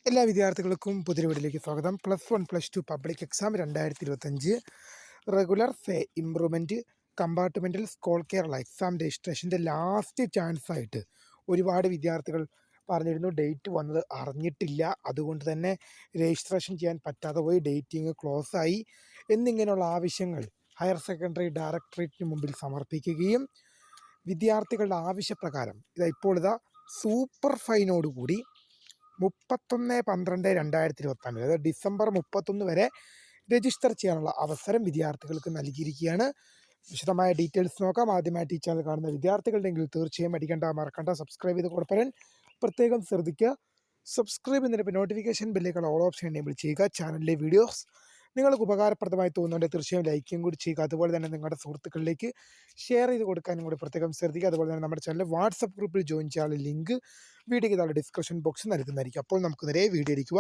എല്ലാ വിദ്യാർത്ഥികൾക്കും പുതിയ വീഡിയോയിലേക്ക് സ്വാഗതം. +1 +2 പബ്ലിക് എക്സാം 2025 റെഗുലർ ഫേ improvement compartmental Scole Kerala exam രജിസ്ട്രേഷൻ്റെ ലാസ്റ്റ് ചാൻസ് ആയിട്ട് ഒരുപാട് വിദ്യാർത്ഥികൾ പറഞ്ഞിരുന്നു. ഡേറ്റ് വന്നത് അറിഞ്ഞിട്ടില്ല, അതുകൊണ്ട് തന്നെ രജിസ്ട്രേഷൻ ചെയ്യാൻ പറ്റാതെ പോയി, ഡേറ്റിംഗ് ക്ലോസ് ആയി എന്നിങ്ങനെയുള്ള ആവശ്യങ്ങൾ ഹയർ സെക്കൻഡറി ഡയറക്ടറേറ്റിന് മുമ്പിൽ സമർപ്പിക്കുകയും വിദ്യാർത്ഥികളുടെ ആവശ്യപ്രകാരം ഇപ്പോൾ സൂപ്പർ ഫൈനോടുകൂടി 31/12/2025, അതായത് ഡിസംബർ 31 വരെ രജിസ്റ്റർ ചെയ്യാനുള്ള അവസരം വിദ്യാർത്ഥികൾക്ക് നൽകിയിരിക്കുകയാണ്. വിശദമായ ഡീറ്റെയിൽസ് നോക്കാം. ആദ്യമായിട്ട് ഈ ചാനൽ കാണുന്ന വിദ്യാർത്ഥികളുണ്ടെങ്കിൽ തീർച്ചയായും മറക്കണ്ട സബ്സ്ക്രൈബ് ചെയ്ത് കൊടുപ്പരാൻ പ്രത്യേകം ശ്രദ്ധിക്കുക. സബ്സ്ക്രൈബ് ചെയ്യുന്നതിന് നോട്ടിഫിക്കേഷൻ ബെല്ലേക്കുള്ള ഓൾ ഓപ്ഷൻ എനേബിൾ ചെയ്യുക. ചാനലിലെ വീഡിയോസ് നിങ്ങൾക്ക് ഉപകാരപ്രദമായി തോന്നുന്നുണ്ടെങ്കിൽ തീർച്ചയായും ലൈക്കും കൂടി ചെയ്യുക. അതുപോലെ തന്നെ നിങ്ങളുടെ സുഹൃത്തുക്കളിലേക്ക് ഷെയർ ചെയ്ത് കൊടുക്കാനും കൂടി പ്രത്യേകം ശ്രദ്ധിക്കുക. അതുപോലെ തന്നെ നമ്മുടെ ചാനൽ വാട്സപ്പ് ഗ്രൂപ്പിൽ ജോയിൻ ചെയ്യാനുള്ള ലിങ്ക് വീഡിയോയ്ക്ക് താഴെ ഡിസ്ക്രിപ്ഷൻ ബോക്സിൽ നൽകുന്നതായിരിക്കും. അപ്പോൾ നമുക്ക് നേരെ വീഡിയോ ഇരിക്കുക.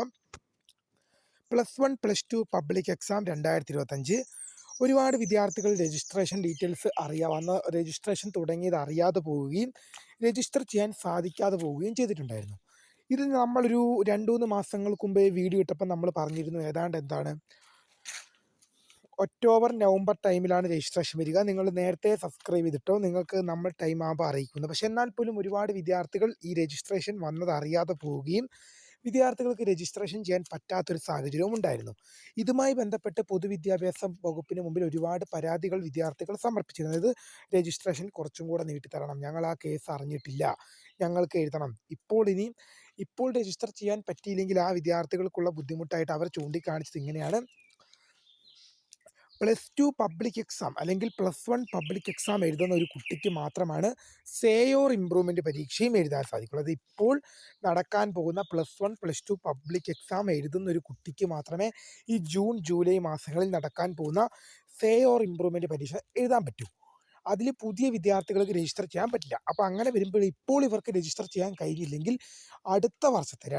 +1 +2 പബ്ലിക് എക്സാം 2025 ഒരുപാട് വിദ്യാർത്ഥികൾ രജിസ്ട്രേഷൻ ഡീറ്റെയിൽസ് അറിയാവുന്ന രജിസ്ട്രേഷൻ തുടങ്ങിയത് അറിയാതെ പോവുകയും രജിസ്റ്റർ ചെയ്യാൻ സാധിക്കാതെ പോവുകയും ചെയ്തിട്ടുണ്ടായിരുന്നു. ഇത് നമ്മളൊരു 2-3 മാസങ്ങൾക്ക് മുമ്പേ വീഡിയോ ഇട്ടപ്പോൾ നമ്മൾ പറഞ്ഞിരുന്നു, ഏതാണ്ട് ഒക്ടോബർ നവംബർ ടൈമിലാണ് രജിസ്ട്രേഷൻ വരിക. നിങ്ങൾ നേരത്തെ സബ്സ്ക്രൈബ് ചെയ്തിട്ടോ, നിങ്ങൾക്ക് നമ്മൾ ടൈം ആകുമ്പോൾ അറിയിക്കുന്നു. പക്ഷെ എന്നാൽ പോലും ഒരുപാട് വിദ്യാർത്ഥികൾ ഈ രജിസ്ട്രേഷൻ വന്നത് അറിയാതെ പോവുകയും വിദ്യാർത്ഥികൾക്ക് രജിസ്ട്രേഷൻ ചെയ്യാൻ പറ്റാത്തൊരു സാഹചര്യവും ഉണ്ടായിരുന്നു. ഇതുമായി ബന്ധപ്പെട്ട് പൊതുവിദ്യാഭ്യാസ വകുപ്പിന് മുമ്പിൽ ഒരുപാട് പരാതികൾ വിദ്യാർത്ഥികൾ സമർപ്പിച്ചിരുന്നു. അതായത് രജിസ്ട്രേഷൻ കുറച്ചും കൂടെ നീട്ടിത്തരണം, ഞങ്ങൾ ആ കേസ് അറിഞ്ഞിട്ടില്ല, ഞങ്ങൾക്ക് എഴുതണം. ഇപ്പോൾ രജിസ്റ്റർ ചെയ്യാൻ പറ്റിയില്ലെങ്കിൽ ആ വിദ്യാർത്ഥികൾക്കുള്ള ബുദ്ധിമുട്ടായിട്ട് അവർ ചൂണ്ടിക്കാണിച്ചത് ഇങ്ങനെയാണ്: +2 പബ്ലിക് എക്സാം അല്ലെങ്കിൽ +1 പബ്ലിക് എക്സാം എഴുതുന്ന ഒരു കുട്ടിക്ക് മാത്രമാണ് സേയോർ ഇംപ്രൂവ്മെൻറ്റ് പരീക്ഷയും എഴുതാൻ സാധിക്കുള്ളൂ. അത് ഇപ്പോൾ നടക്കാൻ പോകുന്ന +1 +2 പബ്ലിക് എക്സാം എഴുതുന്ന ഒരു കുട്ടിക്ക് മാത്രമേ ഈ ജൂൺ ജൂലൈ മാസങ്ങളിൽ നടക്കാൻ പോകുന്ന സേയോർ ഇംപ്രൂവ്മെൻറ്റ് പരീക്ഷ എഴുതാൻ പറ്റൂ. അതിൽ പുതിയ വിദ്യാർത്ഥികൾക്ക് രജിസ്റ്റർ ചെയ്യാൻ പറ്റില്ല. അപ്പോൾ അങ്ങനെ വരുമ്പോൾ ഇപ്പോൾ ഇവർക്ക് രജിസ്റ്റർ ചെയ്യാൻ കഴിഞ്ഞില്ലെങ്കിൽ അടുത്ത വർഷത്തെ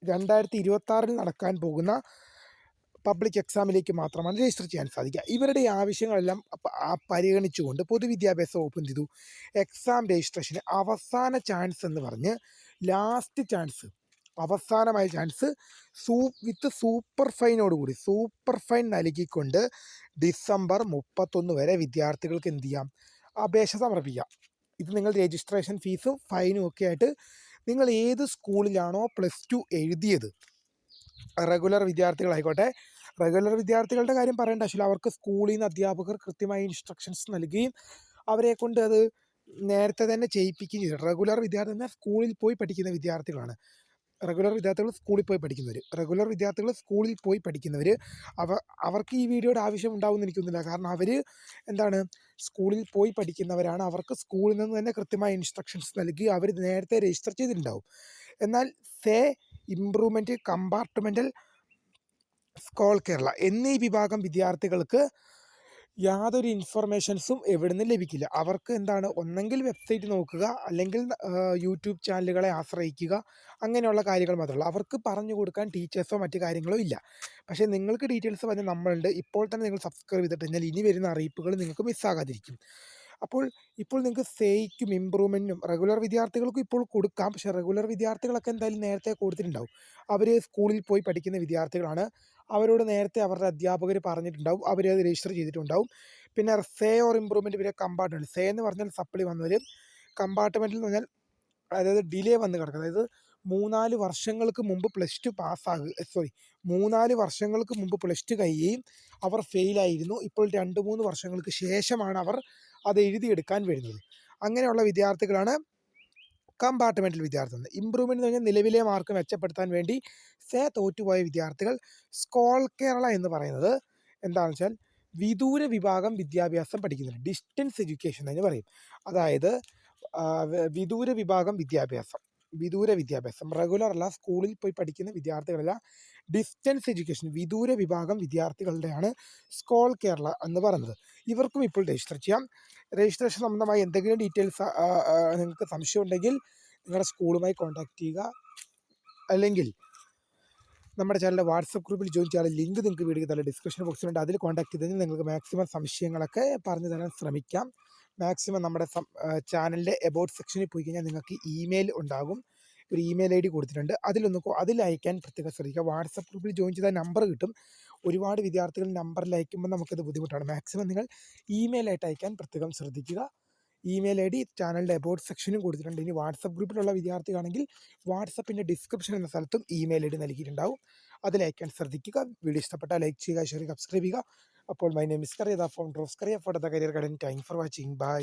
2026 നടക്കാൻ പോകുന്ന പബ്ലിക് എക്സാമിലേക്ക് മാത്രമാണ് രജിസ്റ്റർ ചെയ്യാൻ സാധിക്കുക. ഇവരുടെ ആവശ്യങ്ങളെല്ലാം പരിഗണിച്ചുകൊണ്ട് പൊതുവിദ്യാഭ്യാസ വകുപ്പ് എന്ത് ചെയ്തു? എക്സാം രജിസ്ട്രേഷന് അവസാന ചാൻസ് എന്ന് പറഞ്ഞ് ലാസ്റ്റ് ചാൻസ്, അവസാനമായ ചാൻസ് വിത്ത് സൂപ്പർ ഫൈൻ നൽകിക്കൊണ്ട് ഡിസംബർ 31 വരെ വിദ്യാർത്ഥികൾക്ക് എന്ത് ചെയ്യാം? അപേക്ഷ സമർപ്പിക്കാം. ഇത് നിങ്ങൾ രജിസ്ട്രേഷൻ ഫീസും ഫൈനും ഒക്കെ ആയിട്ട് നിങ്ങൾ ഏത് സ്കൂളിലാണോ +2 എഴുതിയത്, റെഗുലർ വിദ്യാർത്ഥികളായിക്കോട്ടെ, റെഗുലർ വിദ്യാർത്ഥികളുടെ കാര്യം പറയേണ്ട ആവശ്യമില്ല. അവർക്ക് സ്കൂളിൽ നിന്ന് അധ്യാപകർ കൃത്യമായ ഇൻസ്ട്രക്ഷൻസ് നൽകുകയും അവരെ കൊണ്ട് അത് നേരത്തെ തന്നെ ചെയ്യിപ്പിക്കുകയും ചെയ്തു. റെഗുലർ വിദ്യാർത്ഥി സ്കൂളിൽ പോയി പഠിക്കുന്ന വിദ്യാർത്ഥികളാണ്. റെഗുലർ വിദ്യാർത്ഥികൾ സ്കൂളിൽ പോയി പഠിക്കുന്നവർ അവർക്ക് ഈ വീഡിയോയുടെ ആവശ്യം ഉണ്ടാവുമെന്ന് എനിക്കൊന്നുമില്ല. കാരണം അവർ സ്കൂളിൽ പോയി പഠിക്കുന്നവരാണ്. അവർക്ക് സ്കൂളിൽ നിന്ന് തന്നെ കൃത്യമായ ഇൻസ്ട്രക്ഷൻസ് നൽകി അവർ നേരത്തെ രജിസ്റ്റർ ചെയ്തിട്ടുണ്ടാവും. എന്നാൽ ഇംപ്രൂവ്മെൻറ്റ് കമ്പാർട്ട്മെൻറ്റൽ സ്കോൾ കേരള എന്നീ വിഭാഗം വിദ്യാർത്ഥികൾക്ക് യാതൊരു ഇൻഫർമേഷൻസും എവിടെ നിന്ന് ലഭിക്കില്ല. അവർക്ക് ഒന്നെങ്കിൽ വെബ്സൈറ്റ് നോക്കുക, അല്ലെങ്കിൽ യൂട്യൂബ് ചാനലുകളെ ആശ്രയിക്കുക, അങ്ങനെയുള്ള കാര്യങ്ങൾ മാത്രമല്ല. അവർക്ക് പറഞ്ഞു കൊടുക്കാൻ ടീച്ചേഴ്സോ മറ്റു കാര്യങ്ങളോ ഇല്ല. പക്ഷേ നിങ്ങൾക്ക് ഡീറ്റെയിൽസ് പറഞ്ഞ് നമ്മളുണ്ട്. ഇപ്പോൾ തന്നെ നിങ്ങൾ സബ്സ്ക്രൈബ് ചെയ്തിട്ട് കഴിഞ്ഞാൽ ഇനി വരുന്ന അറിയിപ്പുകൾ നിങ്ങൾക്ക് മിസ്സാകാതിരിക്കും. അപ്പോൾ നിങ്ങൾക്ക് സേയ്ക്കും ഇംപ്രൂവ്മെൻറ്റിനും റെഗുലർ വിദ്യാർത്ഥികൾക്കും ഇപ്പോൾ കൊടുക്കാം. പക്ഷേ റെഗുലർ വിദ്യാർത്ഥികളൊക്കെ എന്തായാലും നേരത്തെ കൊടുത്തിട്ടുണ്ടാവും. അവർ സ്കൂളിൽ പോയി പഠിക്കുന്ന വിദ്യാർത്ഥികളാണ്. അവരോട് നേരത്തെ അവരുടെ അധ്യാപകർ പറഞ്ഞിട്ടുണ്ടാവും, അവർ അത് രജിസ്റ്റർ ചെയ്തിട്ടുണ്ടാവും. പിന്നെ സേ ഓർ ഇംപ്രൂവ്മെൻറ്റ്, പിന്നെ കമ്പാർട്ട്മെൻറ്റ്. സേ എന്ന് പറഞ്ഞാൽ സപ്ലി വന്നവർ, കമ്പാർട്ട്മെൻറ്റിൽ എന്ന് പറഞ്ഞാൽ അതായത് ഡിലേ വന്ന് കിടക്കുക. അതായത് 3-4 വർഷങ്ങൾക്ക് മുമ്പ് +2 കഴിയുകയും അവർ ഫെയിലായിരുന്നു. ഇപ്പോൾ 2-3 വർഷങ്ങൾക്ക് ശേഷമാണ് അവർ അത് എഴുതിയെടുക്കാൻ വരുന്നത്. അങ്ങനെയുള്ള വിദ്യാർത്ഥികളാണ് കമ്പാർട്ട്മെൻറ്റൽ വിദ്യാർത്ഥികൾ. ഇംപ്രൂവ്മെൻറ്റ് എന്ന് പറഞ്ഞാൽ നിലവിലെ മാർക്ക് മെച്ചപ്പെടുത്താൻ വേണ്ടി തോറ്റുപോയ വിദ്യാർത്ഥികൾ. സ്കോൾ കേരള എന്ന് പറയുന്നത് എന്താണെന്ന് വെച്ചാൽ വിദൂര വിഭാഗം വിദ്യാഭ്യാസം പഠിക്കുന്നുണ്ട്, ഡിസ്റ്റൻസ് എഡ്യൂക്കേഷൻ എന്ന് പറയും. അതായത് വിദൂര വിദ്യാഭ്യാസം റെഗുലർ അല്ല, സ്കൂളിൽ പോയി പഠിക്കുന്ന വിദ്യാർത്ഥികളല്ല, ഡിസ്റ്റൻസ് എഡ്യൂക്കേഷൻ വിദൂര വിഭാഗം വിദ്യാർത്ഥികളുടെയാണ് സ്കോൾ കേരള എന്ന് പറയുന്നത്. ഇവർക്കും ഇപ്പോൾ രജിസ്റ്റർ ചെയ്യാം. രജിസ്ട്രേഷൻ സംബന്ധമായി എന്തെങ്കിലും ഡീറ്റെയിൽസ് നിങ്ങൾക്ക് സംശയം ഉണ്ടെങ്കിൽ നിങ്ങളുടെ സ്കൂളുമായി കോൺടാക്റ്റ് ചെയ്യുക, അല്ലെങ്കിൽ നമ്മുടെ ചാനലിൻ്റെ വാട്സപ്പ് ഗ്രൂപ്പിൽ ജോയിൻ ചെയ്യാനുള്ള ലിങ്ക് നിങ്ങൾക്ക് വീഡിയോ തന്നെ ഡിസ്ക്രിപ്ഷൻ ബോക്സിലുണ്ട്. അതിൽ കോൺടാക്ട് ചെയ്ത് നിങ്ങൾക്ക് മാക്സിമം സംശയങ്ങളൊക്കെ പറഞ്ഞു തരാൻ ശ്രമിക്കാം. മാക്സിമം നമ്മുടെ ചാനലിൻ്റെ എബൌട്ട് സെക്ഷനിൽ പോയി കഴിഞ്ഞാൽ നിങ്ങൾക്ക് ഇമെയിൽ ഉണ്ടാകും. ഒരു ഇമെയിൽ ID കൊടുത്തിട്ടുണ്ട്. അതിൽ അയക്കാൻ പ്രത്യേകം ശ്രദ്ധിക്കുക. വാട്സപ്പ് ഗ്രൂപ്പിൽ ജോയിൻ ചെയ്താൽ നമ്പർ കിട്ടും. ഒരുപാട് വിദ്യാർത്ഥികൾ നമ്പറിൽ അയക്കുമ്പോൾ നമുക്കത് ബുദ്ധിമുട്ടാണ്. മാക്സിമം നിങ്ങൾ ഇമെയിലായിട്ട് അയക്കാൻ പ്രത്യേകം ശ്രദ്ധിക്കുക. ഇമെയിൽ ID ചാനലിൻ്റെ എബൌട്ട് സെക്ഷനും കൊടുത്തിട്ടുണ്ട്. ഇനി വാട്സപ്പ് ഗ്രൂപ്പിലുള്ള വിദ്യാർത്ഥിയാണെങ്കിൽ വാട്സപ്പിൻ്റെ ഡിസ്ക്രിപ്ഷൻ എന്ന സ്ഥലത്തും ഇമെയിൽ ID നൽകിയിട്ടുണ്ടാവും. അതിലയക്കാൻ ശ്രദ്ധിക്കുക. വീഡിയോ ഇഷ്ടപ്പെട്ടാൽ ലൈക്ക് ചെയ്യുക, ഷെയർ ചെയ്യുക, സബ്സ്ക്രൈബ് ചെയ്യുക. അപ്പോൾ my name is Kariya, the founder of Kariya for the career guidance. Thank for watching. By.